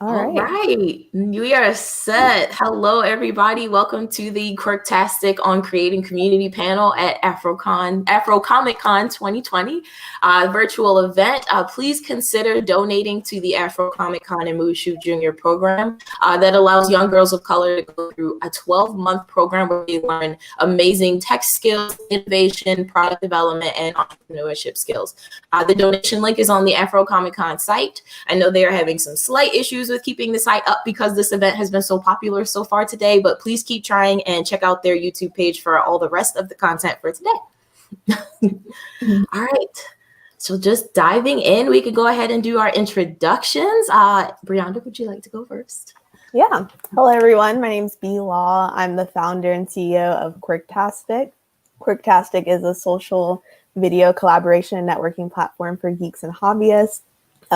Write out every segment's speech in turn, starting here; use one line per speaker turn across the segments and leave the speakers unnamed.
All right, we are set. Hello, everybody. Welcome to the Quirktastic on Creating Community panel at AFROCOMICCON 2020 virtual event. Please consider donating to the AFROCOMICCON and Mushu Junior program that allows young girls of color to go through a 12-month program where they learn amazing tech skills, innovation, product development, and entrepreneurship skills. The donation link is on the AFROCOMICCON site. I know they are having some slight issues with keeping the site up because this event has been so popular so far today, but please keep trying and check out their YouTube page for all the rest of the content for today. All right. So just diving in, we could go ahead and do our introductions. Brianda, would you like to go first?
Yeah. Hello, everyone. My name is B Law. I'm the founder and CEO of Quirktastic. Quirktastic is a social video collaboration and networking platform for geeks and hobbyists.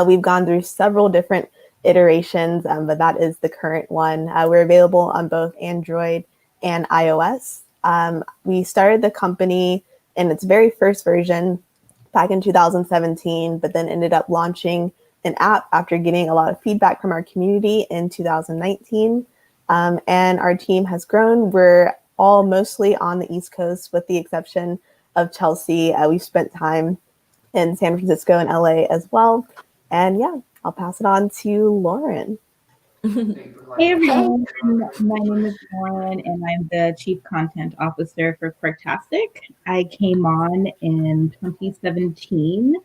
We've gone through several different iterations, but that is the current one. We're available on both Android and iOS. We started the company in its very first version back in 2017, but then ended up launching an app after getting a lot of feedback from our community in 2019. And our team has grown. We're all mostly on the East Coast with the exception of Chelsea. We've spent time in San Francisco and LA as well. And yeah, I'll pass it on to Lauren.
Hey everyone, my name is Lauren and I'm the Chief Content Officer for Quirktastic. I came on in 2017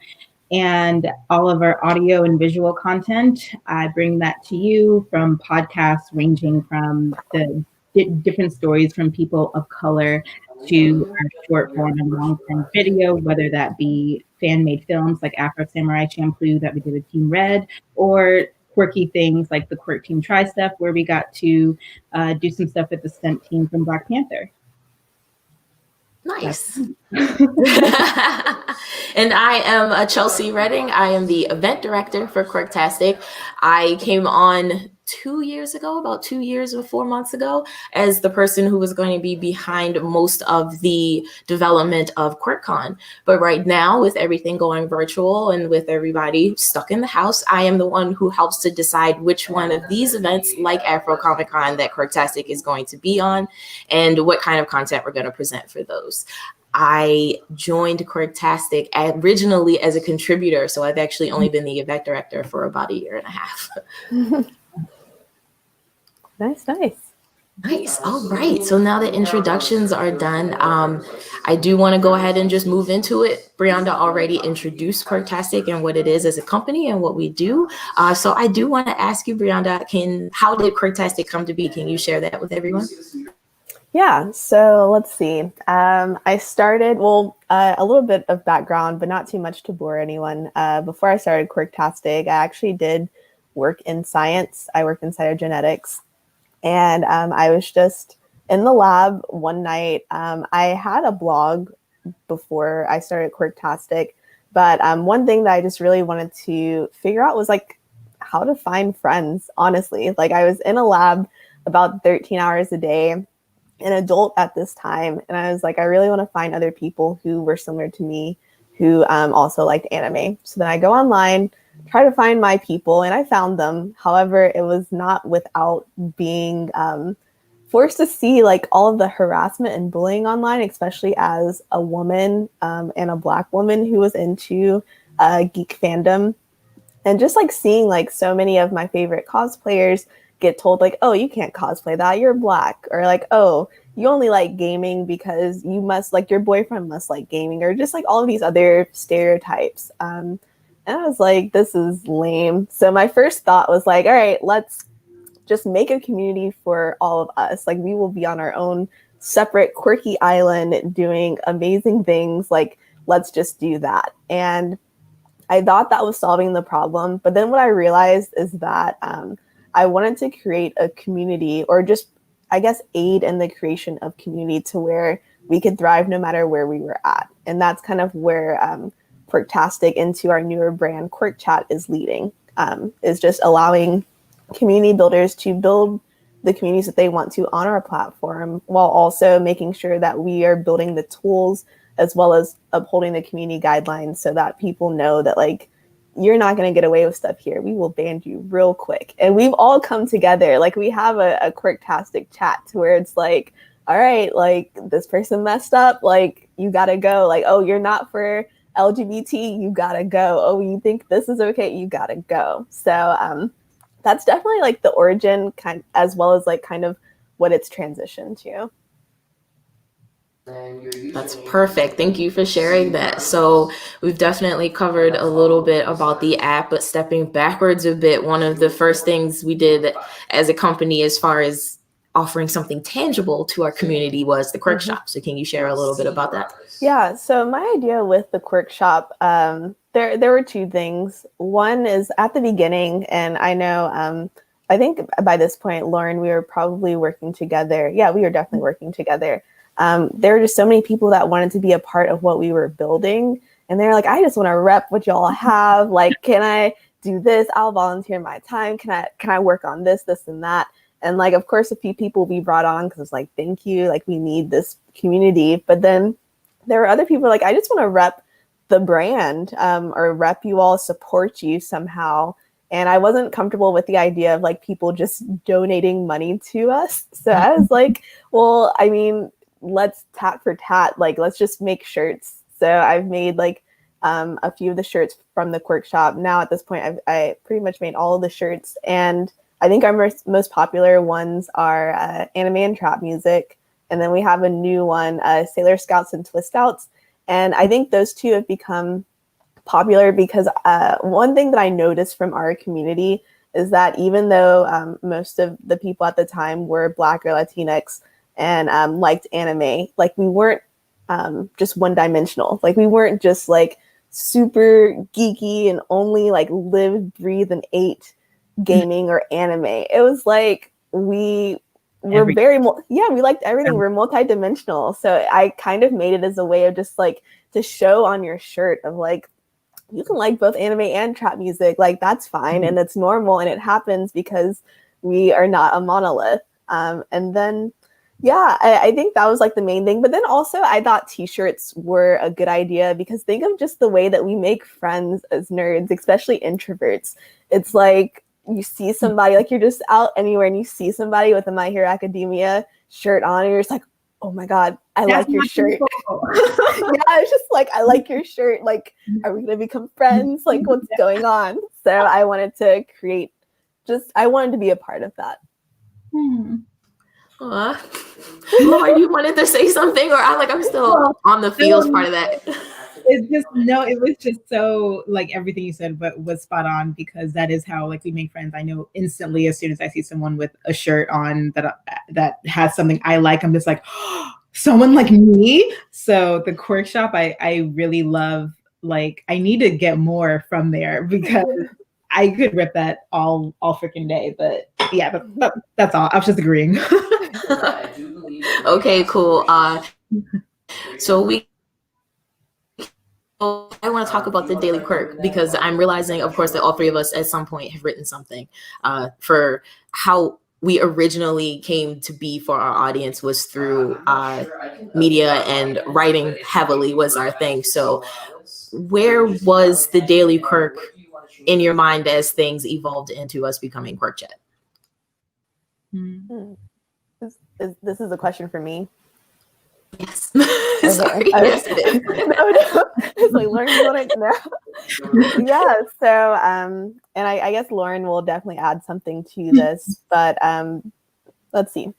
and all of our audio and visual content, I bring that to you from podcasts ranging from the different stories from people of color to our short form and long form video, whether that be fan-made films like Afro Samurai Champloo that we did with Team Red, or quirky things like the Quirk Team Tri-Step, where we got to do some stuff with the stunt team from Black Panther.
Nice. And I am Chelsea Redding. I am the event director for Quirktastic. I came on 2 years ago, about 2 years or 4 months ago, as the person who was going to be behind most of the development of QuirkCon. But right now, with everything going virtual and with everybody stuck in the house, I am the one who helps to decide which one of these events, like AFROCOMICCON, that Quirktastic is going to be on, and what kind of content we're going to present for those. I joined Quirktastic originally as a contributor, so I've actually only been the event director for about 1.5 years. Nice. All right. So now that introductions are done, I do want to go ahead and just move into it. Brianda already introduced Quirktastic and what it is as a company and what we do. So I do want to ask you, Brianda, how did Quirktastic come to be? Can you share that with everyone?
Yeah, so let's see. I started, a little bit of background, but not too much to bore anyone. Before I started Quirktastic, I actually did work in science. I worked in cytogenetics. And I was just in the lab one night. I had a blog before I started Quirktastic, but one thing that I just really wanted to figure out was like how to find friends, honestly. Like I was in a lab about 13 hours a day, an adult at this time. And I was like, I really want to find other people who were similar to me, who also liked anime. So then I go online, try to find my people, and I found them. However, it was not without being forced to see like all of the harassment and bullying online, especially as a woman and a Black woman who was into geek fandom. And just like seeing like so many of my favorite cosplayers get told like, oh, you can't cosplay that, you're Black, or like, oh, you only like gaming because you must like your boyfriend must like gaming, or just like all of these other stereotypes. And I was like, this is lame. So my first thought was like, all right, let's just make a community for all of us. Like we will be on our own separate quirky island doing amazing things. Like, let's just do that. And I thought that was solving the problem. But then what I realized is that I wanted to create a community, or just, I guess, aid in the creation of community to where we could thrive no matter where we were at. And that's kind of where Quirktastic into our newer brand Quirk Chat is leading, is just allowing community builders to build the communities that they want to on our platform, while also making sure that we are building the tools as well as upholding the community guidelines so that people know that like you're not going to get away with stuff here. We will ban you real quick. And we've all come together. Like, we have a Quirktastic chat where it's like, all right, like, this person messed up. Like, you got to go. Like, oh, you're not for LGBT. You got to go. Oh, you think this is okay? You got to go. So that's definitely like the origin kind, as well as like kind of what it's transitioned to.
That's perfect. Thank you for sharing that. So we've definitely covered a little bit about the app, but stepping backwards a bit, one of the first things we did as a company as far as offering something tangible to our community was the Quirk Shop. So can you share a little bit about that?
Yeah, so my idea with the Quirk Shop, there were two things. One is at the beginning, and I know, I think by this point, Lauren, we were probably working together. Yeah, we were definitely working together. There were just so many people that wanted to be a part of what we were building. And they're like, I just want to rep what y'all have. Like, can I do this? I'll volunteer my time. Can I work on this, and that? And like, of course, a few people we brought on because it's like, thank you. Like, we need this community. But then there were other people like, I just want to rep the brand or rep you all, support you somehow. And I wasn't comfortable with the idea of like people just donating money to us. So I was like, well, I mean, let's tat for tat, like, let's just make shirts. So I've made like a few of the shirts from the Quirk Shop. Now at this point, I pretty much made all of the shirts. And I think our most popular ones are anime and trap music. And then we have a new one, Sailor Scouts and Twist Outs. And I think those two have become popular because one thing that I noticed from our community is that even though most of the people at the time were Black or Latinx and liked anime, like, we weren't just one-dimensional. Like, we weren't just like super geeky and only like live, breathe, and ate gaming or anime. It was like we were we liked everything. We're multi-dimensional. So I kind of made it as a way of just like to show on your shirt of like, you can like both anime and trap music. Like, that's fine. And it's normal. And it happens because we are not a monolith. And then, yeah, I think that was like the main thing. But then also I thought t-shirts were a good idea because think of just the way that we make friends as nerds, especially introverts. It's like you see somebody, like, you're just out anywhere and you see somebody with a My Hero Academia shirt on and you're just like, oh my God, I like your shirt. Yeah, it's just like, I like your shirt. Like, are we going to become friends? Like, what's going on? So I wanted to create I wanted to be a part of that.
Lauren, you wanted to say something, or I'm still on the feels part of that.
It was just so like everything you said, but was spot on because that is how like we make friends. I know instantly as soon as I see someone with a shirt on that has something I like, I'm just like, oh, someone like me. So the Quirk Shop, I really love. Like, I need to get more from there because I could rip that all freaking day. But yeah, that's all. I was just agreeing.
Okay, cool. So I want to talk about the Daily Quirk because I'm realizing, of course, that all three of us at some point have written something for how we originally came to be for our audience was through media, and writing heavily was our thing. So where was the Daily Quirk in your mind as things evolved into us becoming Quirk Chat?
This is a question for me.
Yes.
Okay.
Sorry. Yes, it is.
No. It's like, Lauren, you want to know? Yeah. So, and I guess Lauren will definitely add something to this, but let's see.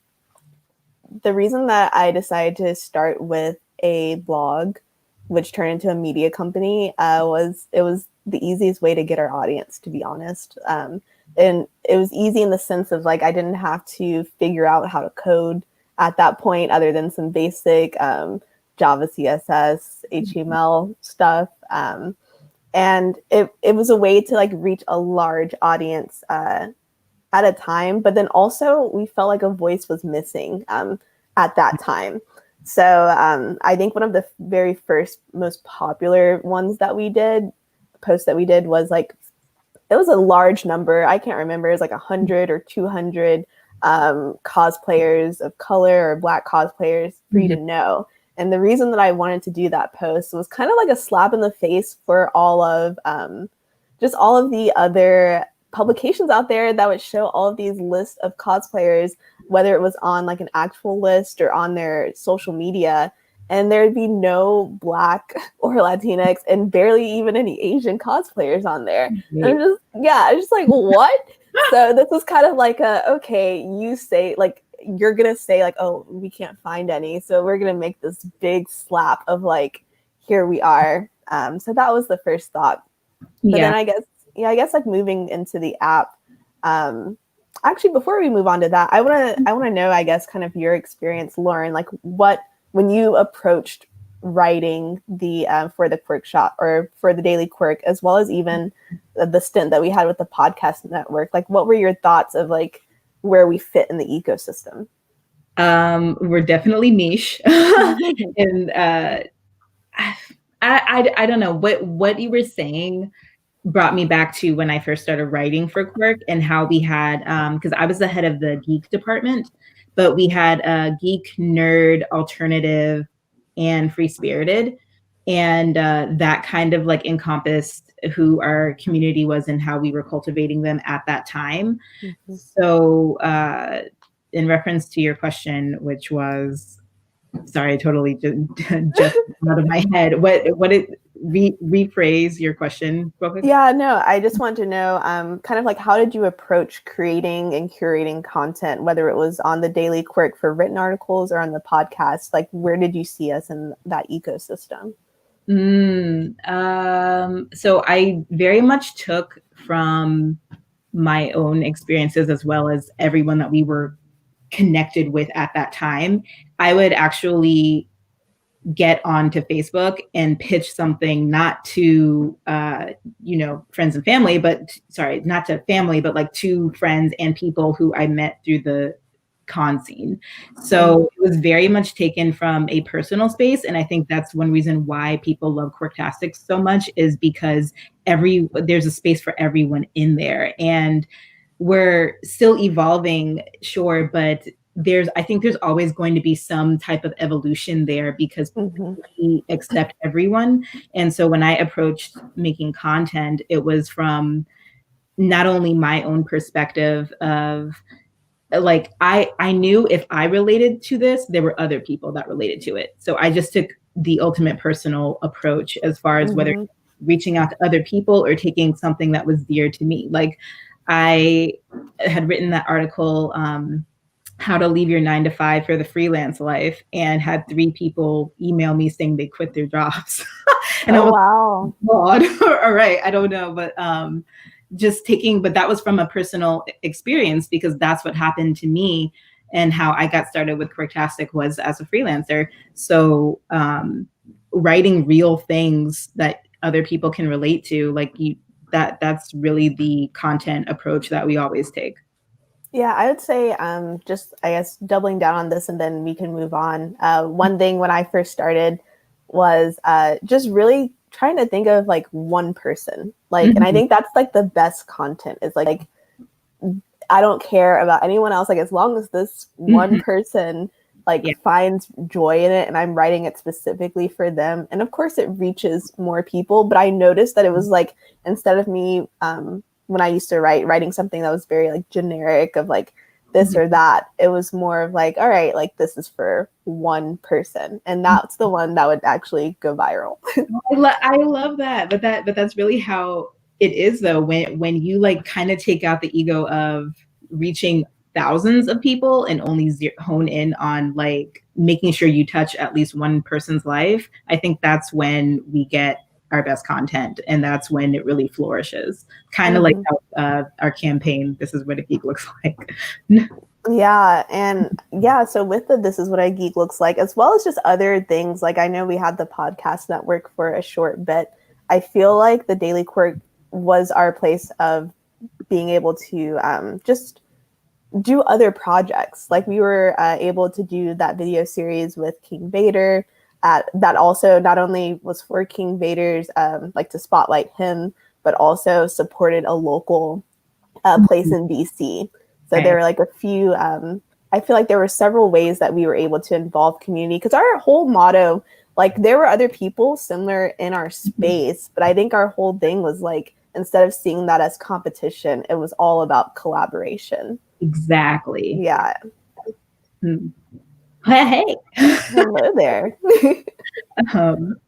The reason that I decided to start with a blog, which turned into a media company, was the easiest way to get our audience, to be honest. And it was easy in the sense of like, I didn't have to figure out how to code at that point, other than some basic Java, CSS, HTML stuff. And it was a way to like reach a large audience at a time. But then also we felt like a voice was missing at that time. So I think one of the very first most popular posts that we did was like, it was a large number. I can't remember. It was like 100 or 200 cosplayers of color or Black cosplayers for you to know. And the reason that I wanted to do that post was kind of like a slap in the face for all of just all of the other publications out there that would show all of these lists of cosplayers, whether it was on like an actual list or on their social media, and there'd be no Black or Latinx and barely even any Asian cosplayers on there. And I'm just like, what? So this was kind of like okay, you say like, you're gonna say like, oh, we can't find any, so we're gonna make this big slap of like, here we are. So that was the first thought. But then I guess like moving into the app, actually before we move on to that, I want to know, I guess, kind of your experience, Lauren, like when you approached writing the for the Quirk Shop or for the Daily Quirk, as well as even the stint that we had with the podcast network, like what were your thoughts of like where we fit in the ecosystem?
We're definitely niche. And I don't know what you were saying brought me back to when I first started writing for Quirk, and how we had, because I was the head of the geek department, but we had a geek, nerd, alternative, and free spirited. And that kind of like encompassed who our community was and how we were cultivating them at that time. Mm-hmm. So in reference to your question, which was, sorry, I totally just out of my head. Rephrase your question real quick?
Yeah, no, I just want to know kind of like, how did you approach creating and curating content, whether it was on the Daily Quirk for written articles or on the podcast? Like, where did you see us in that ecosystem?
So I very much took from my own experiences, as well as everyone that we were connected with at that time. I would actually get onto Facebook and pitch something, not to friends and family, but not to family, but like to friends and people who I met through the con scene. So it was very much taken from a personal space, and I think that's one reason why people love Quirktastic so much, is because there's a space for everyone in there, and we're still evolving, sure, but I think there's always going to be some type of evolution there, because we accept everyone. And so when I approached making content, it was from not only my own perspective of like, I knew if I related to this, there were other people that related to it. So I just took the ultimate personal approach as far as whether reaching out to other people or taking something that was dear to me. Like, I had written that article, how to leave your 9-to-5 for the freelance life, and had 3 people email me saying they quit their jobs. And
wow.
God, all right, I don't know, but but that was from a personal experience, because that's what happened to me, and how I got started with Quirktastic was as a freelancer. So writing real things that other people can relate to, like that's really the content approach that we always take.
Yeah, I would say just, I guess, doubling down on this, and then we can move on. One thing when I first started was just really trying to think of like one person, like, and I think that's like the best content is like I don't care about anyone else, like as long as this one person like finds joy in it and I'm writing it specifically for them. And of course it reaches more people, but I noticed that it was like, instead of me when I used to writing something that was very like generic of like this or that, it was more of like, all right, like this is for one person, and that's the one that would actually go viral.
I love that, but that's really how it is though, when you like kind of take out the ego of reaching thousands of people and only hone in on like making sure you touch at least one person's life. I think that's when we get our best content, and that's when it really flourishes. Kind of like how, our campaign, This Is What a Geek Looks Like.
Yeah, and yeah, so with the This Is What a Geek Looks Like, as well as just other things, like I know we had the podcast network for a short bit. I feel like the Daily Quirk was our place of being able to just do other projects. Like we were able to do that video series with King Vader, that also not only was for King Vader's, like to spotlight him, but also supported a local place in BC. So there were like a few, I feel like there were several ways that we were able to involve community, because our whole motto, like there were other people similar in our space, but I think our whole thing was like instead of seeing that as competition, it was all about collaboration.
Exactly.
Yeah.
Hey.
Hello there.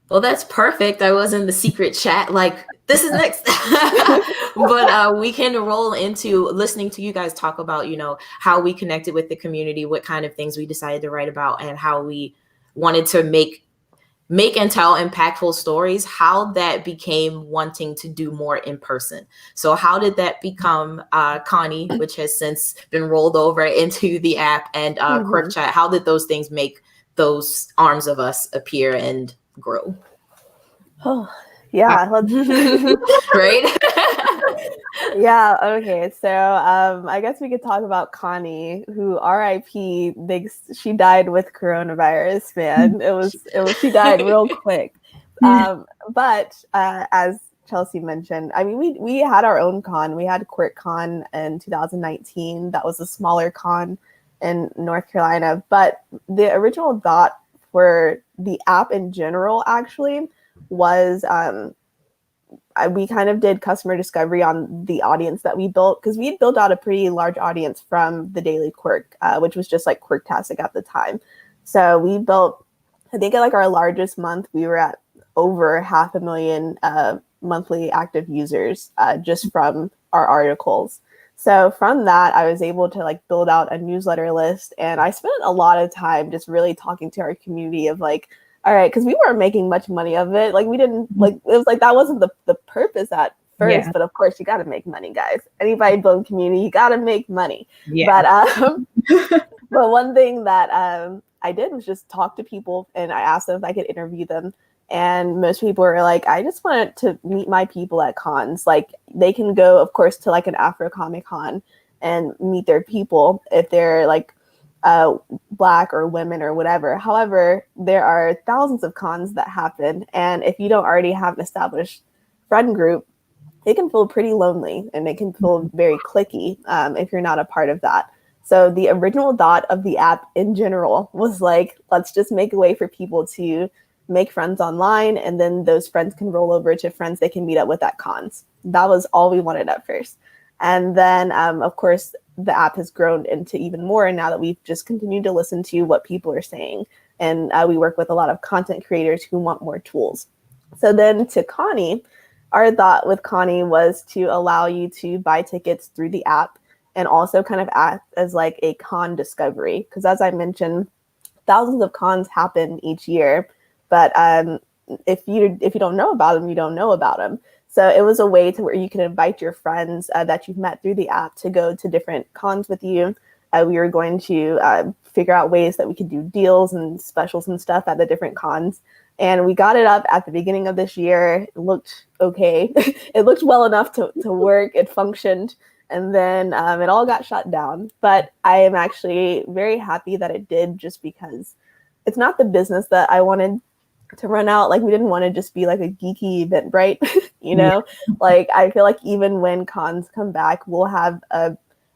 Well, that's perfect. I was in the secret chat like, this is next. But we can roll into listening to you guys talk about, you know, how we connected with the community, what kind of things we decided to write about, and how we wanted to make and tell impactful stories, how that became wanting to do more in person. So how did that become Connie, which has since been rolled over into the app, and Quirk Chat? How did those things make those arms of us appear and grow?
Oh, yeah.
Right?
Yeah, okay. So I guess we could talk about Connie, who RIP, she died with coronavirus, man. It was she died real quick. But as Chelsea mentioned, I mean, we had our own con. We had QuirkCon in 2019. That was a smaller con in North Carolina. But the original thought for the app in general actually was we kind of did customer discovery on the audience that we built, because we had built out a pretty large audience from the Daily Quirk, which was just like Quirktastic at the time. So we built, I think at like our largest month, we were at over 500,000 monthly active users just from our articles. So from that, I was able to like build out a newsletter list, and I spent a lot of time just really talking to our community of like, all right, because we weren't making much money of it. Like we didn't like, it was like that wasn't the purpose at first. But of course, you got to make money, guys. Anybody building community, you got to make money. But but one thing that I did was just talk to people, and I asked them if I could interview them. And most people were like, I just wanted to meet my people at cons. Like they can go, of course, to like an AFROCOMICCON and meet their people if they're like Black or women or whatever. However, there are thousands of cons that happen, and if you don't already have an established friend group, it can feel pretty lonely, and it can feel very cliquey if you're not a part of that. So the original thought of the app in general was like, let's just make a way for people to make friends online, and then those friends can roll over to friends they can meet up with at cons. That was all we wanted at first. And then, of course, the app has grown into even more now that we've just continued to listen to what people are saying. And we work with a lot of content creators who want more tools. So then to Connie, our thought with Connie was to allow you to buy tickets through the app and also kind of act as like a con discovery. Because as I mentioned, thousands of cons happen each year. But if you don't know about them, you don't know about them. So it was a way to where you can invite your friends that you've met through the app to go to different cons with you. We were going to figure out ways that we could do deals and specials and stuff at the different cons. And we got it up at the beginning of this year. It looked okay. It looked well enough to work. It functioned. And then it all got shut down. But I am actually very happy that it did, just because it's not the business that I wanted to run out. Like we didn't want to just be like a geeky Eventbrite, you know. Like I feel like even when cons come back, we'll have a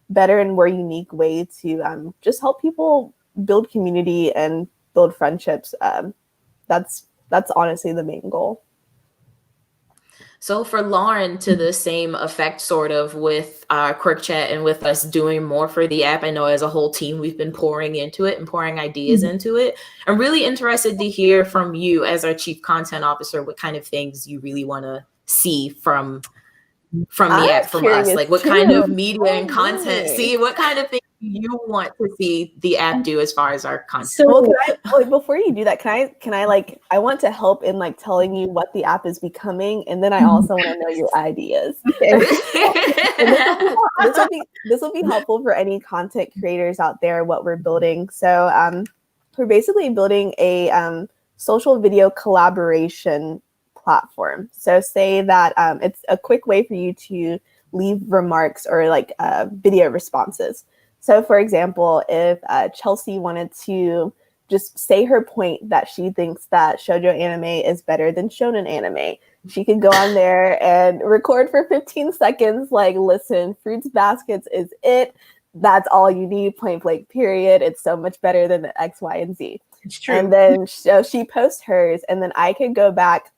better and more unique way to just help people build community and build friendships. That's honestly the main goal.
So for Lauren, to the same effect, sort of with Quirk Chat and with us doing more for the app, I know as a whole team, we've been pouring into it and pouring ideas into it. I'm really interested to hear from you as our Chief Content Officer, what kind of things you really want to see from the app, from us. Like what kind of media and content, what kind of things you want to see the app do as far as our content.
So before you do that, can I like, I want to help in like telling you what the app is becoming, and then I also want to know your ideas. This will be helpful for any content creators out there, what we're building. So we're basically building a social video collaboration platform. So say that it's a quick way for you to leave remarks or like video responses. So for example, if Chelsea wanted to just say her point that she thinks that shoujo anime is better than shonen anime, she could go on there and record for 15 seconds, like, listen, Fruits Baskets is it. That's all you need, point blank, period. It's so much better than the X, Y, and Z.
It's true.
And then she posts hers, and then I could go back,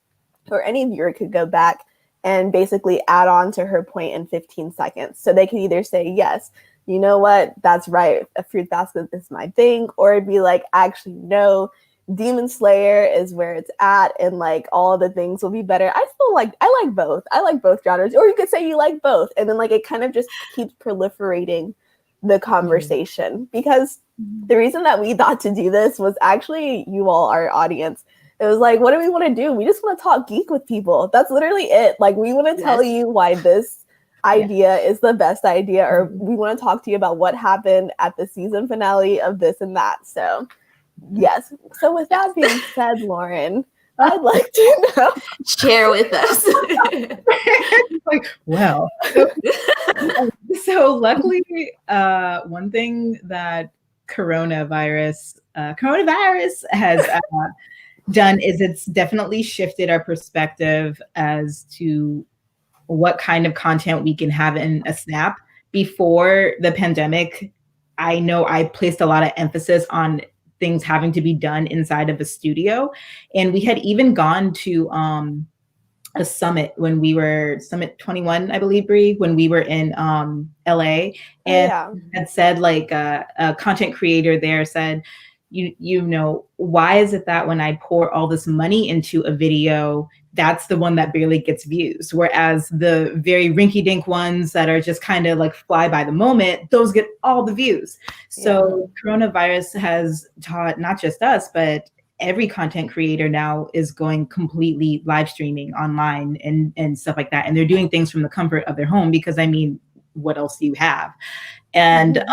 or any viewer could go back and basically add on to her point in 15 seconds. So they could either say, yes, you know what, that's right, a fruit basket is my thing, or it'd be like, actually, no, Demon Slayer is where it's at, and like all the things will be better. I like both. I like both genres. Or you could say you like both, and then like it kind of just keeps proliferating the conversation. Because the reason that we thought to do this was actually you all, our audience. It was like, what do we want to do? We just want to talk geek with people. That's literally it. Like, we want to tell you why this idea is the best idea, or we want to talk to you about what happened at the season finale of this and that. So yes. So with that being said, Lauren, I'd like to know.
Share with us.
Like, well, so luckily, one thing that coronavirus has done is it's definitely shifted our perspective as to what kind of content we can have in a snap. Before the pandemic, I know I placed a lot of emphasis on things having to be done inside of a studio. And we had even gone to a summit when we were Summit 21, I believe, Bree, when we were in LA, and had said, like, a content creator there said, you know, why is it that when I pour all this money into a video, that's the one that barely gets views, whereas the very rinky-dink ones that are just kind of like fly by the moment, those get all the views. So coronavirus has taught not just us, but every content creator now is going completely live streaming online and stuff like that. And they're doing things from the comfort of their home, because I mean, what else do you have? And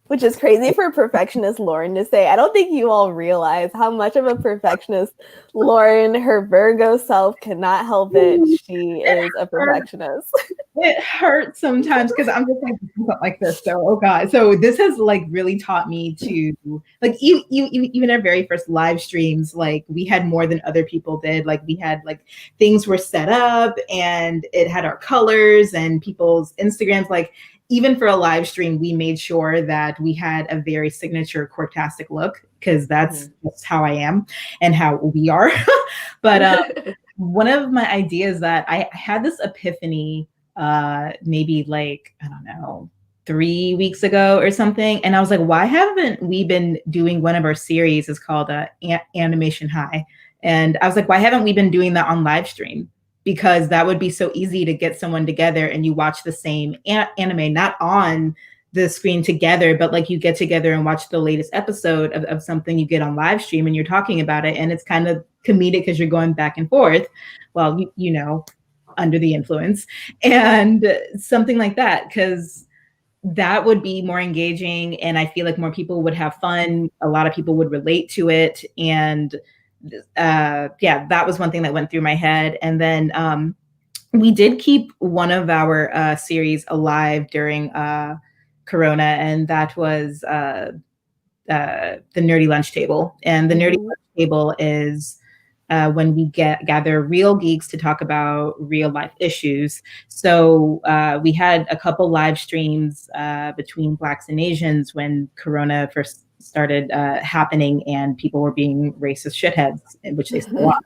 which is crazy for perfectionist Lauren to say. I don't think you all realize how much of a perfectionist Lauren, her Virgo self, cannot help it. She is a perfectionist.
It hurts sometimes because I'm just like something like this. So, oh God. So this has like really taught me to, like, even our very first live streams, like we had more than other people did. Like we had, like, things were set up and it had our colors and people's Instagrams. Like, even for a live stream, we made sure that we had a very signature Quirktastic look, because that's just how I am and how we are. But one of my ideas that I had this epiphany, maybe like, I don't know, 3 weeks ago or something. And I was like, why haven't we been doing one of our series? It's called Animation High. And I was like, why haven't we been doing that on live stream? Because that would be so easy to get someone together and you watch the same anime, not on the screen together, but like you get together and watch the latest episode of something you get on live stream and you're talking about it. And it's kind of comedic because you're going back and forth. Well, you know, under the influence and something like that, because that would be more engaging. And I feel like more people would have fun. A lot of people would relate to it. And that was one thing that went through my head. And then we did keep one of our series alive during Corona, and that was the Nerdy Lunch Table. And the Nerdy Lunch Table is when we gather real geeks to talk about real life issues. So we had a couple live streams between Blacks and Asians when Corona first started happening and people were being racist shitheads, which they still are.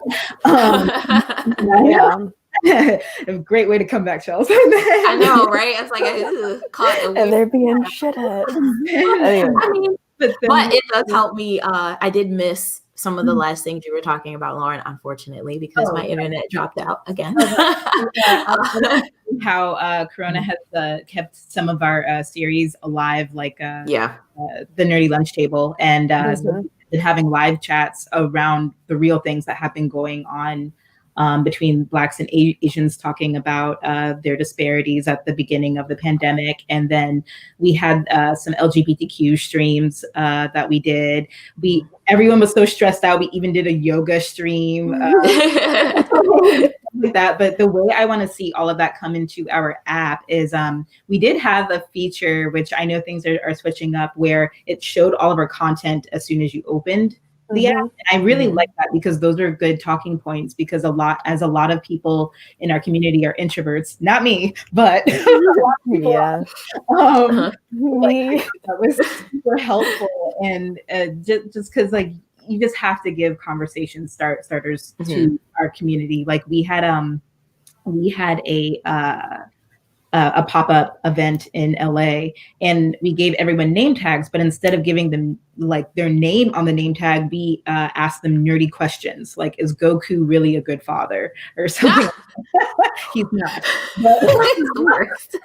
A great way to come back, Chels.
I know, right? It's like
and they're being shitheads. Anyway.
I mean, but it does help me. I did miss some of the last things you were talking about, Lauren, unfortunately, because my internet dropped out again.
How Corona has kept some of our series alive, like the Nerdy Lunch Table, and having live chats around the real things that have been going on between Blacks and Asians, talking about their disparities at the beginning of the pandemic. And then we had some LGBTQ streams that we did. Everyone was so stressed out. We even did a yoga stream. Like that. But the way I want to see all of that come into our app is we did have a feature, which I know things are switching up, where it showed all of our content as soon as you opened the app. And I really like that, because those are good talking points, because a lot of people in our community are introverts, not me, but that was super helpful. And just because, like, you just have to give conversation starters to our community. Like we had we had a pop-up event in LA, and we gave everyone name tags, but instead of giving them like their name on the name tag, we asked them nerdy questions like, is Goku really a good father or something? He's not. But,
It's the worst.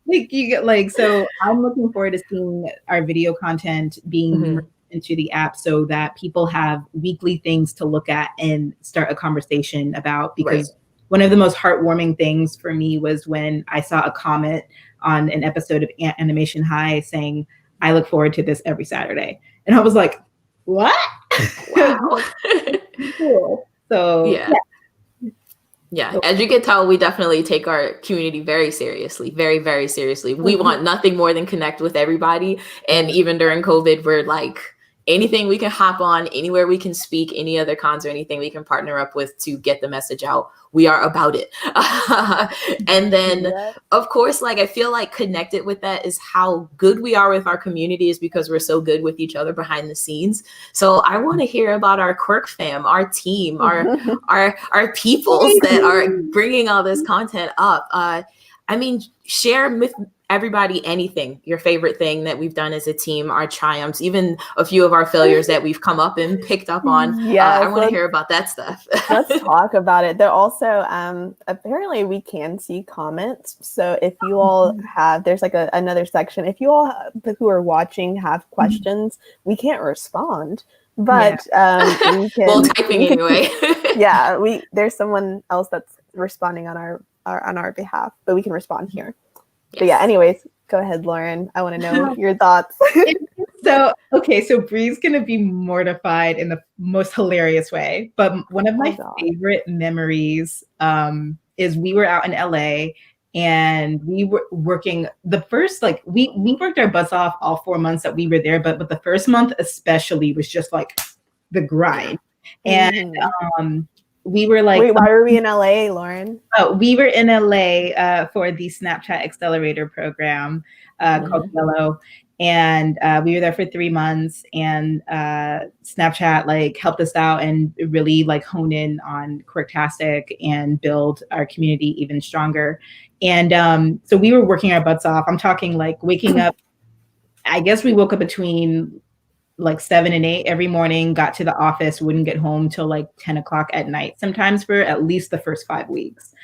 like you get like, so I'm looking forward to seeing our video content being into the app so that people have weekly things to look at and start a conversation about, because one of the most heartwarming things for me was when I saw a comment on an episode of Animation High saying, I look forward to this every Saturday. And I was like, what?
Wow.
Cool. So
yeah, as you can tell, we definitely take our community very seriously, very, very seriously. We want nothing more than connect with everybody. And even during COVID, we're like, anything we can hop on, anywhere we can speak, any other cons or anything we can partner up with to get the message out, we are about it. And then, of course, like, I feel like connected with that is how good we are with our community, is because we're so good with each other behind the scenes. So I want to hear about our Quirk fam, our team, our peoples that are bringing all this content up. I mean, share with everybody anything, your favorite thing that we've done as a team, our triumphs, even a few of our failures that we've come up and picked up on. I want to hear about that stuff.
Let's talk about it. There also, apparently we can see comments. So if you all have, there's like another section. If you all who are watching have questions, we can't respond, but we can.
Well, typing anyway.
There's someone else that's responding on our behalf, but we can respond here.
Yes.
But yeah, anyways, go ahead, Lauren. I want to know your thoughts.
So Bree's going to be mortified in the most hilarious way. But one of my favorite memories is we were out in LA and we were working the first, like, we worked our butts off all 4 months that we were there. But the first month especially was just like the grind. And we were like,
wait, why were we in LA, Lauren?
Oh, we were in LA for the Snapchat Accelerator program called Yellow. And we were there for 3 months, and Snapchat like helped us out and really like hone in on Quirktastic and build our community even stronger. And so we were working our butts off. I'm talking like waking up, I guess we woke up between like 7 and 8 every morning, got to the office, wouldn't get home till like 10 o'clock at night, sometimes for at least the first 5 weeks.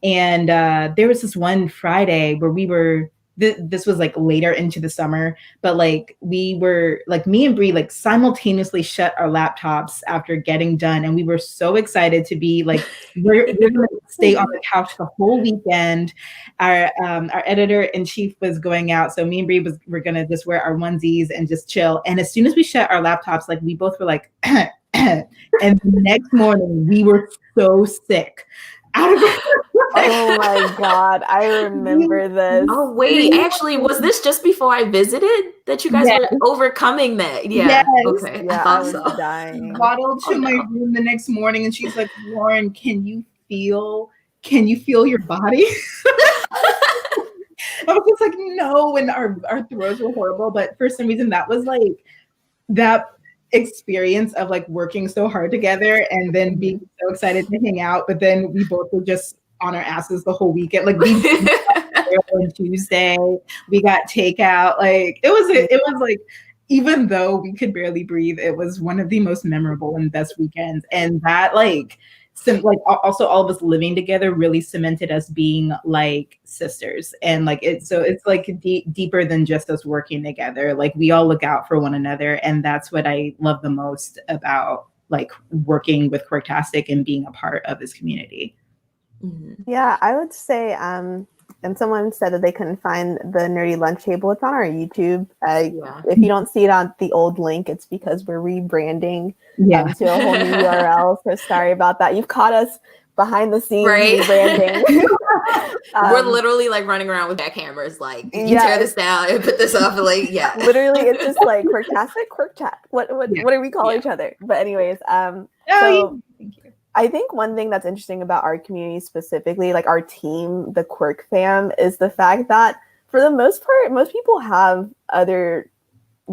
And there was this one Friday where we were, this was like later into the summer, but like we were like, me and Bree like simultaneously shut our laptops after getting done. And we were so excited to be like, we're gonna stay on the couch the whole weekend. Our editor-in-chief was going out. So me and Bree were gonna just wear our onesies and just chill. And as soon as we shut our laptops, like we both were like, and the next morning we were so sick.
Oh my God, I remember this.
Oh wait, actually, was this just before I visited that you guys were overcoming that? Yeah.
Yes.
Okay.
Yeah, I was dying.
Waddled to my room the next morning, and she's like, Lauren, can you feel your body? I was just like, no, and our throats were horrible, but for some reason that was like that experience of like working so hard together and then being so excited to hang out, but then we both were just on our asses the whole weekend. Like we on Tuesday, we got takeout. Like it was like, even though we could barely breathe, it was one of the most memorable and best weekends. And that like also all of us living together really cemented us being like sisters. And like it's like deeper than just us working together. Like we all look out for one another, and that's what I love the most about like working with Quirktastic and being a part of this community.
Yeah, I would say and someone said that they couldn't find the nerdy lunch table. It's on our YouTube. If you don't see it on the old link, it's because we're rebranding to a whole new URL. So sorry about that. You've caught us behind the scenes rebranding.
We're literally like running around with jackhammers, like you tear this down and put this up, like
literally, it's just like Quirktastic, Quirkchat. What do we call each other? But anyways, so thank you. I think one thing that's interesting about our community specifically, like our team, the Quirk fam, is the fact that for the most part, most people have other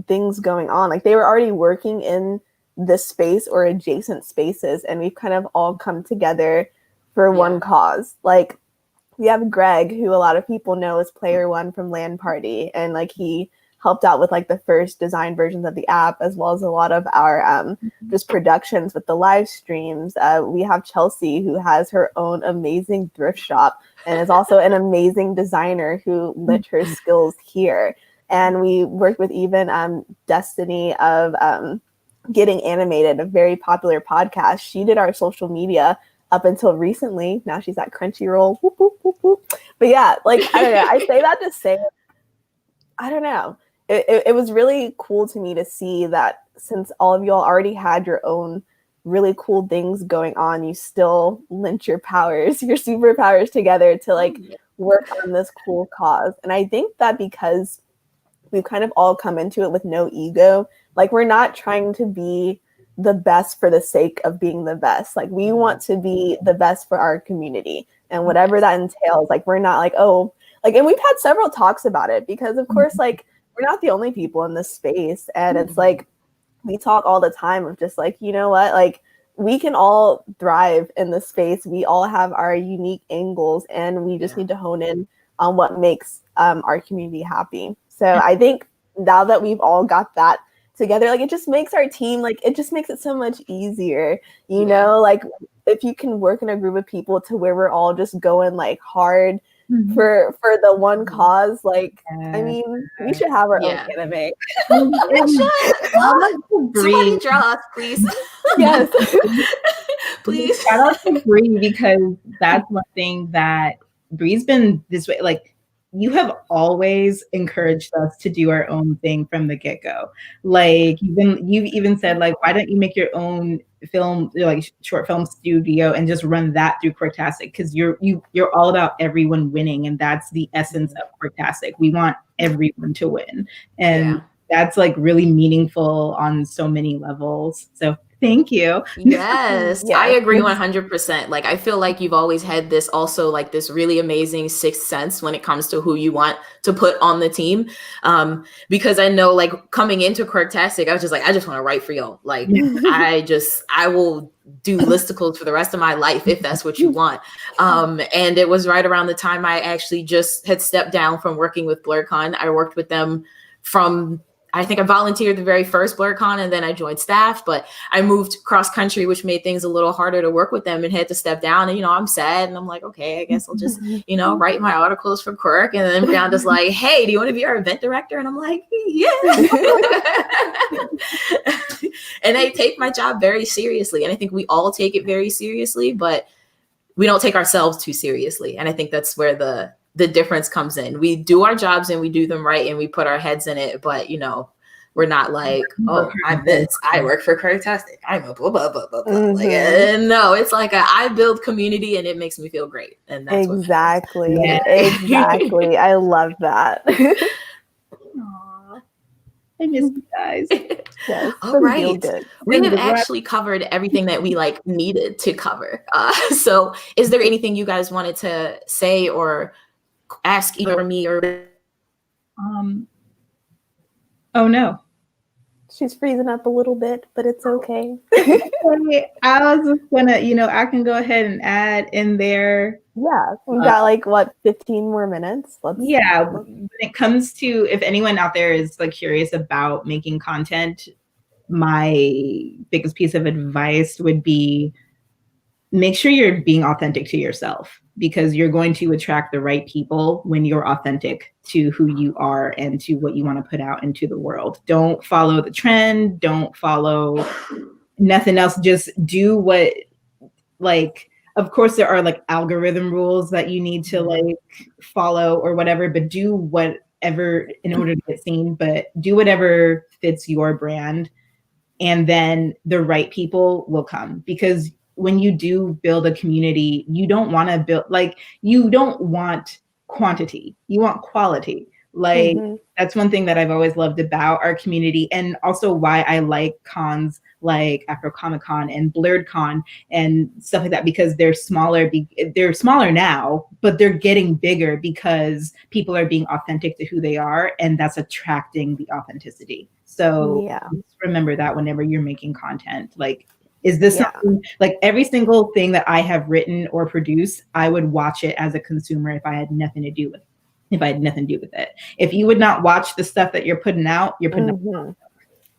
things going on. Like they were already working in this space or adjacent spaces, and we've kind of all come together for one cause. Like, we have Greg, who a lot of people know as Player One from Land Party, and like he helped out with like the first design versions of the app, as well as a lot of our just productions with the live streams. We have Chelsea, who has her own amazing thrift shop and is also an amazing designer who lent her skills here. And we worked with even Destiny of Getting Animated, a very popular podcast. She did our social media up until recently. Now she's at Crunchyroll. Whoop, whoop, whoop, whoop. But yeah, like, I don't know. I say that to say, I don't know. It was really cool to me to see that since all of y'all already had your own really cool things going on, you still lent your powers, your superpowers together to like work on this cool cause. And I think that because we've kind of all come into it with no ego, like we're not trying to be the best for the sake of being the best. Like we want to be the best for our community, and whatever that entails. Like we're not like, oh, like, and we've had several talks about it because of course, like we're not the only people in this space. And it's like, we talk all the time of just like, you know what, like we can all thrive in this space. We all have our unique angles, and we just need to hone in on what makes our community happy. So I think now that we've all got that together, like it just makes our team, like it just makes it so much easier, you know, like if you can work in a group of people to where we're all just going like hard for the one cause, like I mean, we should have our own anime.
Somebody draw us, please.
Yes.
Please.
Shout out to Bree, because that's one thing that Bree's been this way. Like, you have always encouraged us to do our own thing from the get-go. Like you've even said, like, why don't you make your own film, like short film studio, and just run that through Quirktastic? Because you're all about everyone winning, and that's the essence of Quirktastic. We want everyone to win, and that's like really meaningful on so many levels. So thank you.
Yes, I agree 100%. Like, I feel like you've always had this also like this really amazing sixth sense when it comes to who you want to put on the team. Because I know, like, coming into Quirktastic, I was just like, I just want to write for y'all. Like, I will do listicles for the rest of my life if that's what you want. And it was right around the time I actually just had stepped down from working with BlurCon. I worked with them from, I think I volunteered the very first BlurCon, and then I joined staff, but I moved cross country, which made things a little harder to work with them, and had to step down. And, you know, I'm sad, and I'm like, okay, I guess I'll just, you know, write my articles for Quirk. And then Brianna's like, hey, do you want to be our event director? And I'm like, yeah. And I take my job very seriously. And I think we all take it very seriously, but we don't take ourselves too seriously. And I think that's where the difference comes in. We do our jobs and we do them right, and we put our heads in it, but you know, we're not like, oh, I'm this, I work for Quirktastic, I'm a blah, blah, blah, blah, blah. Like, no, it's like I build community, and it makes me feel great. And that's
exactly. Exactly. I love that.
Aww. I miss you guys.
Yes,
all right. We have actually covered everything that we like needed to cover. So is there anything you guys wanted to say or ask either me or
oh no,
she's freezing up a little bit, but it's okay.
I was just gonna, you know, I can go ahead and add in there.
Yeah, we've got like what, 15 more minutes.
When it comes to, if anyone out there is like curious about making content, my biggest piece of advice would be make sure you're being authentic to yourself, because you're going to attract the right people when you're authentic to who you are and to what you want to put out into the world. Don't follow the trend. Don't follow nothing else. Just do what, like, of course there are like algorithm rules that you need to like follow or whatever, but do whatever in order to get seen, but do whatever fits your brand. And then the right people will come, because when you do build a community, you don't want to build, like, you don't want quantity, you want quality. Like, that's one thing that I've always loved about our community, and also why I like cons like AFROCOMICCON and BlurredCon and stuff like that, because they're smaller now, but they're getting bigger because people are being authentic to who they are, and that's attracting the authenticity. So just remember that whenever you're making content, like, Is this something, like every single thing that I have written or produced, I would watch it as a consumer if I had nothing to do with it. If you would not watch the stuff that you're putting out, you're putting out.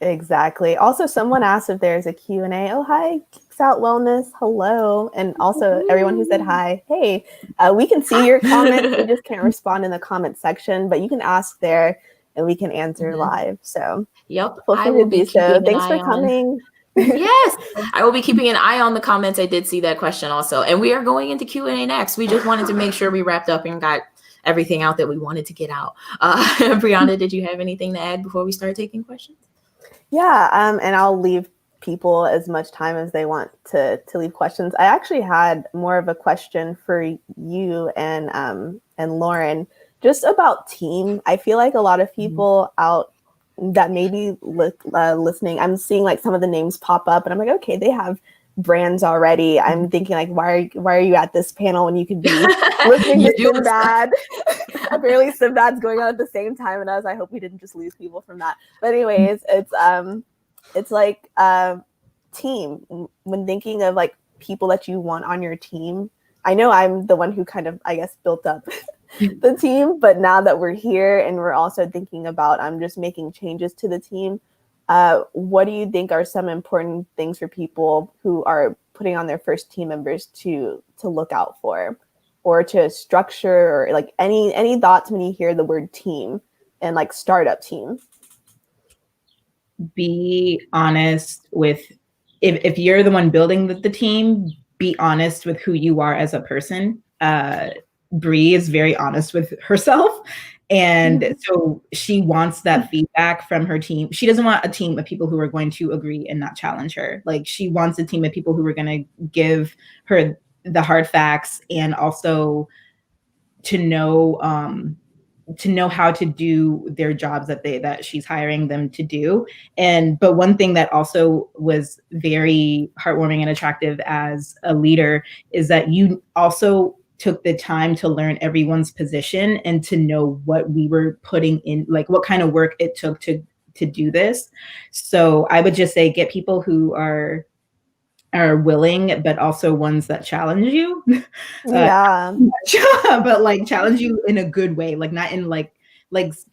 Exactly. Also, someone asked if there's a Q&A. Oh, hi, Kicks Out Wellness. Hello. And also everyone who said hi. Hey, we can see your comments. We just can't respond in the comment section, but you can ask there and we can answer live. So
yep,
feel free to do so. Thanks for coming.
Yes, I will be keeping an eye on the comments. I did see that question also. And we are going into Q&A next. We just wanted to make sure we wrapped up and got everything out that we wanted to get out. Brianna, did you have anything to add before we start taking questions?
Yeah, and I'll leave people as much time as they want to leave questions. I actually had more of a question for you and Lauren, just about team. I feel like a lot of people out that may be listening, I'm seeing like some of the names pop up and I'm like, okay, they have brands already. I'm thinking like, why are you at this panel when you could be listening to Sinbad? Apparently Sinbad's going on at the same time, and I hope we didn't just lose people from that. But anyways, it's like team. When thinking of like people that you want on your team, I know I'm the one who kind of, I guess, built up the team, but now that we're here and we're also thinking about just making changes to the team, what do you think are some important things for people who are putting on their first team members to look out for, or to structure, or like any thoughts when you hear the word team and like startup team?
Be honest with, if you're the one building the team, be honest with who you are as a person. Bree is very honest with herself. And so she wants that feedback from her team. She doesn't want a team of people who are going to agree and not challenge her. Like, she wants a team of people who are going to give her the hard facts, and also to know how to do their jobs that she's hiring them to do. But one thing that also was very heartwarming and attractive as a leader is that you also took the time to learn everyone's position and to know what we were putting in, like what kind of work it took to do this. So I would just say, get people who are willing, but also ones that challenge you. But like challenge you in a good way, like not in like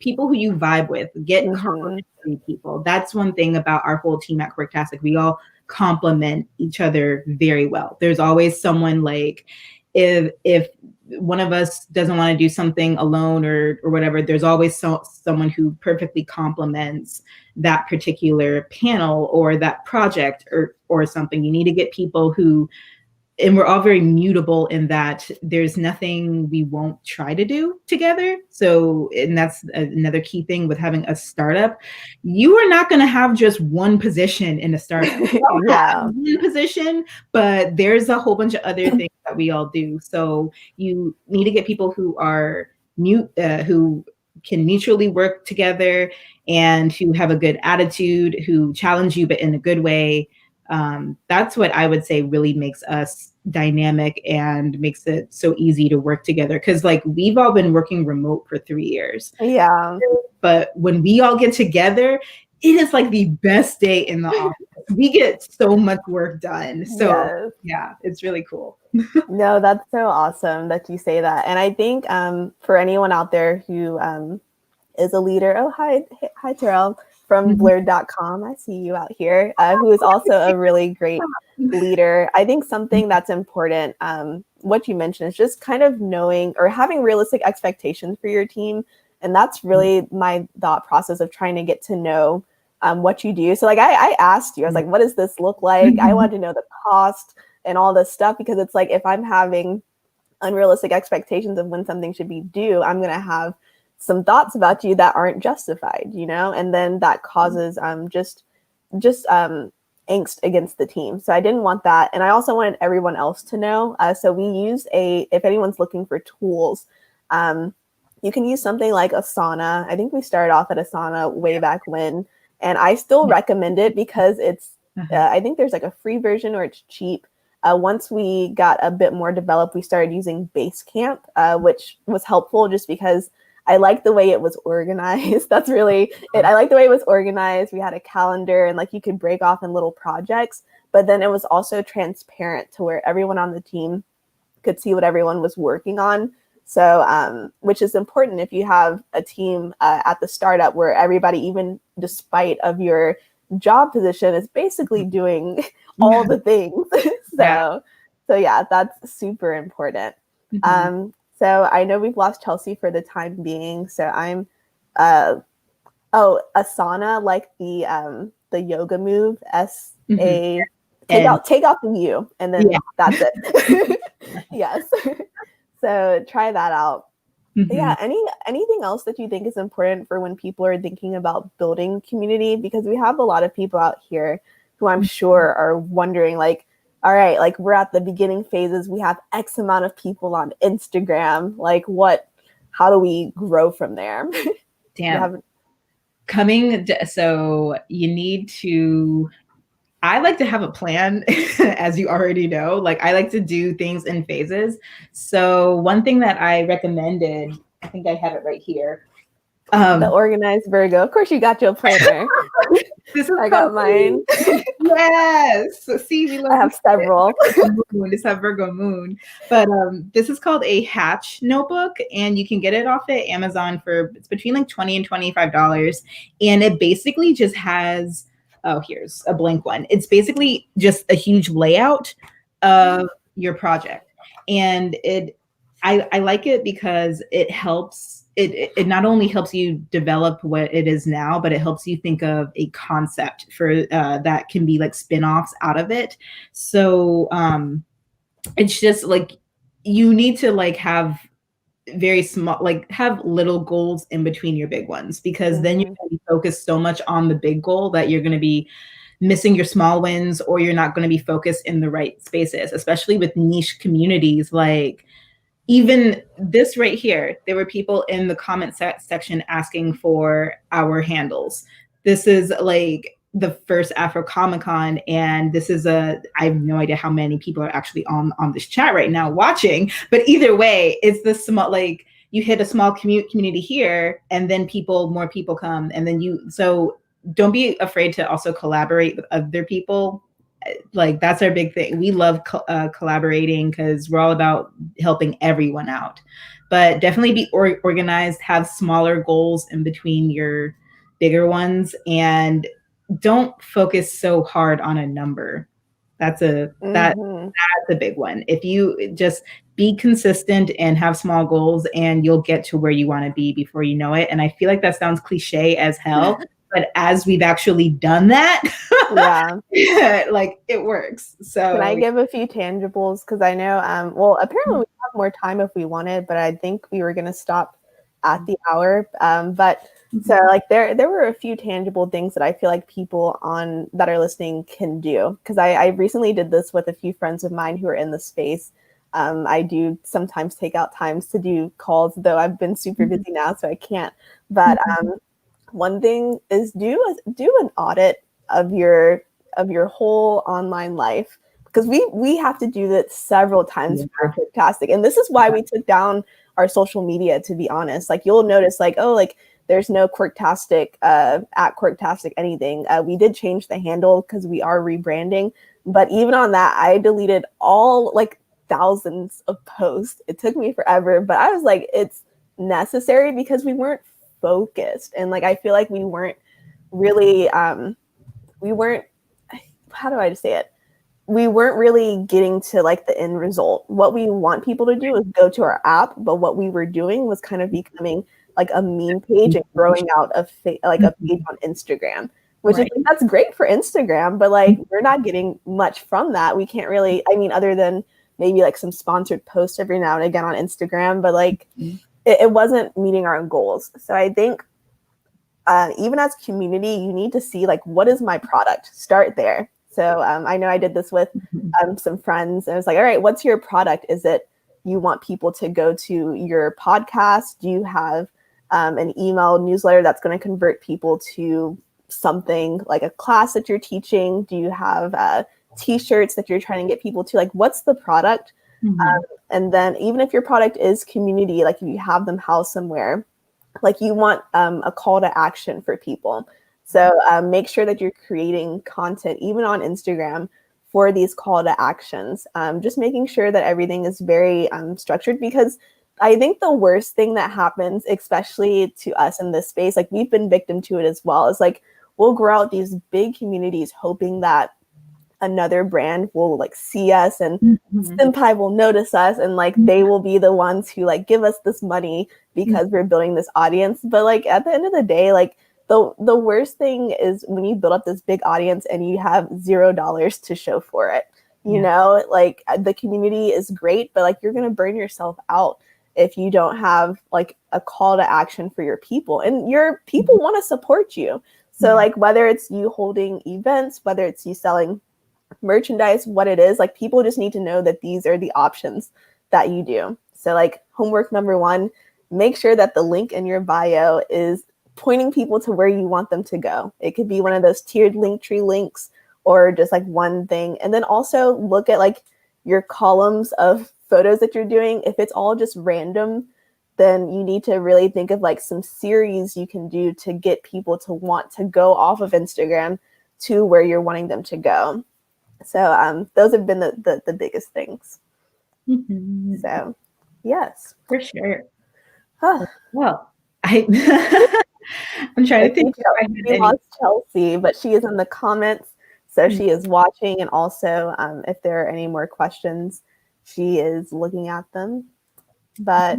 people who you vibe with. Get complementary people. That's one thing about our whole team at Quirktastic. We all complement each other very well. There's always someone, like if one of us doesn't want to do something alone or whatever, there's always someone who perfectly complements that particular panel or that project or something. You need to get people who, and we're all very mutable in that there's nothing we won't try to do together. So, and that's another key thing with having a startup. You are not going to have just one position in a startup. One position, but there's a whole bunch of other things that we all do. So you need to get people who are who can mutually work together and who have a good attitude, who challenge you, but in a good way. That's what I would say really makes us dynamic and makes it so easy to work together. Cause like we've all been working remote for 3 years.
Yeah.
But when we all get together, it is like the best day in the office. We get so much work done. So yeah, it's really cool.
No, that's so awesome that you say that. And I think for anyone out there who is a leader, oh, hi, Terrell from blurred.com. I see you out here, who is also a really great leader. I think something that's important, what you mentioned, is just kind of knowing or having realistic expectations for your team. And that's really my thought process of trying to get to know what you do. So like I asked you, I was like, what does this look like? I wanted to know the cost and all this stuff, because it's like, if I'm having unrealistic expectations of when something should be due, I'm going to have some thoughts about you that aren't justified, you know, and then that causes just angst against the team. So I didn't want that. And I also wanted everyone else to know. So we use if anyone's looking for tools, you can use something like Asana. I think we started off at Asana way back when, and I still recommend it because it's, I think there's like a free version or it's cheap. Once we got a bit more developed, we started using Basecamp, which was helpful just because I like the way it was organized. That's really it. I like the way it was organized. We had a calendar and like you could break off in little projects. but then it was also transparent to where everyone on the team could see what everyone was working on. So, which is important if you have a team at the startup where everybody, even despite of your job position, is basically doing all the things. So yeah, that's super important. So I know we've lost Chelsea for the time being. So I'm, asana, like the yoga move, S-A, take out the U, and then that's it. Yes. So try that out. Yeah. Anything else that you think is important for when people are thinking about building community? Because we have a lot of people out here who I'm sure are wondering, like, all right, like we're at the beginning phases. We have X amount of people on Instagram. Like how do we grow from there?
Damn. So you need to, I like to have a plan, as you already know. Like I like to do things in phases. So one thing that I recommended, I think I have it right here.
The organized Virgo. Of course, you got your planner. I got mine.
Yes. So see,
I have several.
It's a Virgo moon. But this is called a Hatch notebook, and you can get it off at Amazon for it's between like $20 and $25. And it basically just has, oh, here's a blank one. It's basically just a huge layout of your project. And I like it because it helps. It not only helps you develop what it is now, but it helps you think of a concept for that can be like spin-offs out of it. So it's just like you need to like have very small, like have little goals in between your big ones, because then you're going to be focused so much on the big goal that you're going to be missing your small wins, or you're not going to be focused in the right spaces, especially with niche communities. Like even this right here, there were people in the comment section asking for our handles. This is like the first AFROCOMICCON, and this is I have no idea how many people are actually on this chat right now watching, but either way, it's this small, like you hit a small community here, and then more people come, and then so don't be afraid to also collaborate with other people. Like that's our big thing. We love collaborating because we're all about helping everyone out. But definitely be organized, have smaller goals in between your bigger ones, and don't focus so hard on a number. That's a big one. If you just be consistent and have small goals, and you'll get to where you want to be before you know it. And I feel like that sounds cliche as hell, but as we've actually done that, like it works. So
can I give a few tangibles? Because I know, well, apparently we have more time if we wanted, but I think we were going to stop at the hour. But so like there were a few tangible things that I feel like people that are listening can do. Because I recently did this with a few friends of mine who are in the space. I do sometimes take out times to do calls, though I've been super busy now, so I can't. But one thing is do an audit of your whole online life, because we have to do that several times for Quirktastic. And this is why we took down our social media, to be honest. Like you'll notice like, oh, like there's no Quirktastic at Quirktastic anything. We did change the handle because we are rebranding, but even on that, I deleted all like thousands of posts. It took me forever, but I was like, it's necessary because we weren't focused. And like I feel like we weren't really how do I say it? We weren't really getting to like the end result. What we want people to do is go to our app, but what we were doing was kind of becoming like a meme page and growing out a page on Instagram, which is like, that's great for Instagram, but like we're not getting much from that. We can't really, I mean, other than maybe like some sponsored posts every now and again on Instagram, but like it wasn't meeting our goals. So I think even as community, you need to see like, what is my product? Start there. So I know I did this with some friends, and I was like, all right, what's your product? Is it you want people to go to your podcast? Do you have an email newsletter that's going to convert people to something like a class that you're teaching? Do you have t-shirts that you're trying to get people to? Like, what's the product? And then even if your product is community, like if you have them housed somewhere, like you want a call to action for people. So make sure that you're creating content, even on Instagram, for these call to actions. Just making sure that everything is very structured, because I think the worst thing that happens, especially to us in this space, like we've been victim to it as well, is like we'll grow out these big communities hoping that another brand will like see us and Senpai will notice us and like they will be the ones who like give us this money because we're building this audience. But like at the end of the day, like the worst thing is when you build up this big audience and you have $0 to show for it. You know, like the community is great, but like you're gonna burn yourself out if you don't have like a call to action for your people, and your people want to support you. So like whether it's you holding events, whether it's you selling merchandise, what it is, like people just need to know that these are the options that you do. So like homework number 1, make sure that the link in your bio is pointing people to where you want them to go. It could be one of those tiered Linktree links or just like one thing. And then also look at like your columns of photos that you're doing. If it's all just random, then you need to really think of like some series you can do to get people to want to go off of Instagram to where you're wanting them to go. So those have been the biggest things. So yes,
for sure.
Huh.
Well, I'm trying to think.
We lost Chelsea, but she is in the comments, so she is watching. And also, if there are any more questions, she is looking at them. But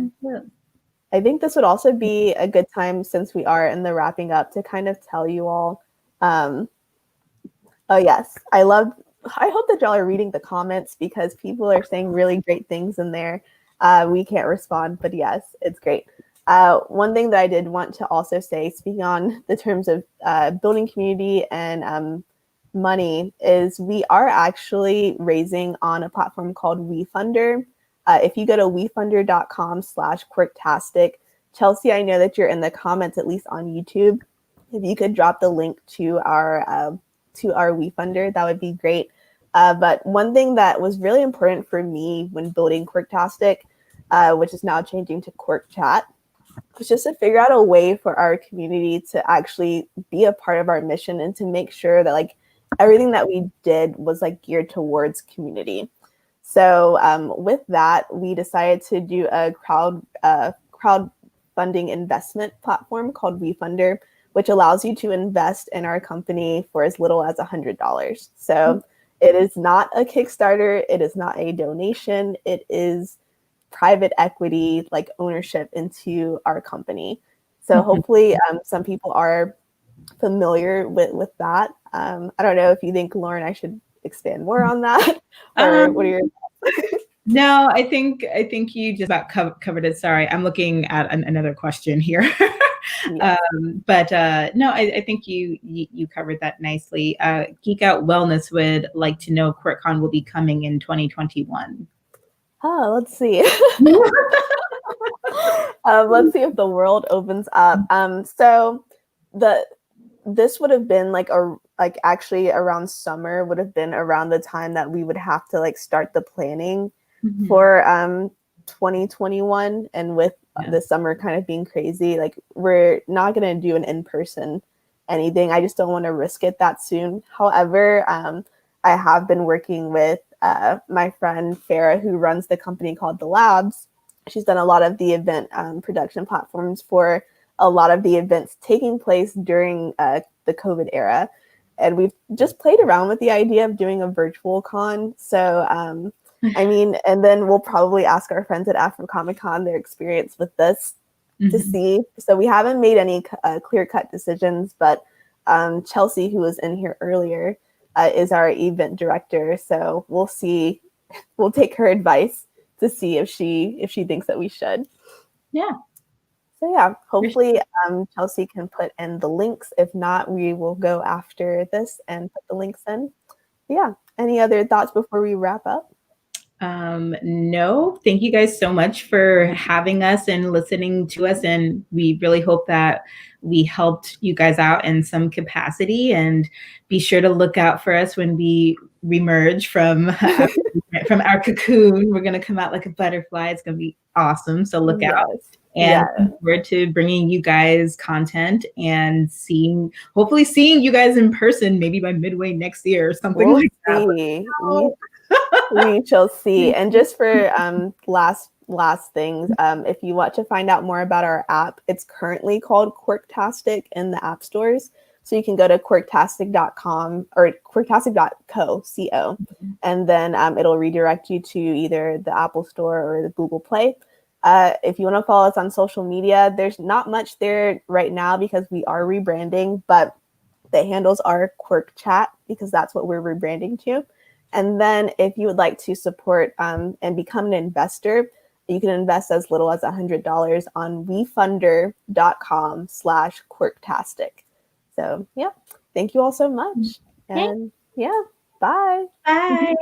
I think this would also be a good time, since we are in the wrapping up, to kind of tell you all. Oh yes, I hope that y'all are reading the comments, because people are saying really great things in there. We can't respond, but yes, it's great. One thing that I did want to also say, speaking on the terms of building community and money, is we are actually raising on a platform called WeFunder. If you go to wefunder.com/Quirktastic, Chelsea, I know that you're in the comments, at least on YouTube. If you could drop the link to our WeFunder, that would be great. But one thing that was really important for me when building Quirktastic, which is now changing to QuirkChat, was just to figure out a way for our community to actually be a part of our mission and to make sure that like everything that we did was like geared towards community. So with that, we decided to do a crowdfunding investment platform called WeFunder, which allows you to invest in our company for as little as $100. So it is not a Kickstarter. It is not a donation. It is private equity, like ownership into our company. So hopefully some people are familiar with that. I don't know if you think, Lauren, I should expand more on that, or what are your thoughts?
No, I think you just about covered it. Sorry, I'm looking at another question here.
Yeah.
No, I think you covered that nicely. Geek Out Wellness would like to know if QuirkCon will be coming in 2021.
Oh, let's see. Let's see if the world opens up. So this would have been actually around summer would have been around the time that we would have to like start the planning for 2021. And with the summer kind of being crazy, like we're not going to do an in-person anything. I just don't want to risk it that soon. However, I have been working with my friend Farah, who runs the company called The Labs. She's done a lot of the event production platforms for a lot of the events taking place during the COVID era. And we've just played around with the idea of doing a virtual con. So, I mean, and then we'll probably ask our friends at AFROCOMICCON their experience with this to see. So we haven't made any clear-cut decisions, but Chelsea, who was in here earlier, is our event director. So we'll see. We'll take her advice to see if she thinks that we should.
Yeah.
So yeah, hopefully Chelsea can put in the links. If not, we will go after this and put the links in. Yeah. Any other thoughts before we wrap up?
No, thank you guys so much for having us and listening to us. And we really hope that we helped you guys out in some capacity, and be sure to look out for us when we remerge from our cocoon. We're going to come out like a butterfly. It's going to be awesome. So look out. And
Yeah.
looking forward to bringing you guys content and hopefully seeing you guys in person, maybe by midway next year or something
We'll
like that.
see. We shall see. And just for last things, if you want to find out more about our app, it's currently called Quirktastic in the app stores. So you can go to quirktastic.com or quirktastic.co, and then it'll redirect you to either the Apple Store or the Google Play. If you want to follow us on social media, there's not much there right now because we are rebranding, but the handles are Quirk Chat because that's what we're rebranding to. And then if you would like to support and become an investor, you can invest as little as $100 on wefunder.com/Quirktastic. So yeah, thank you all so much. And yeah, bye.
Bye.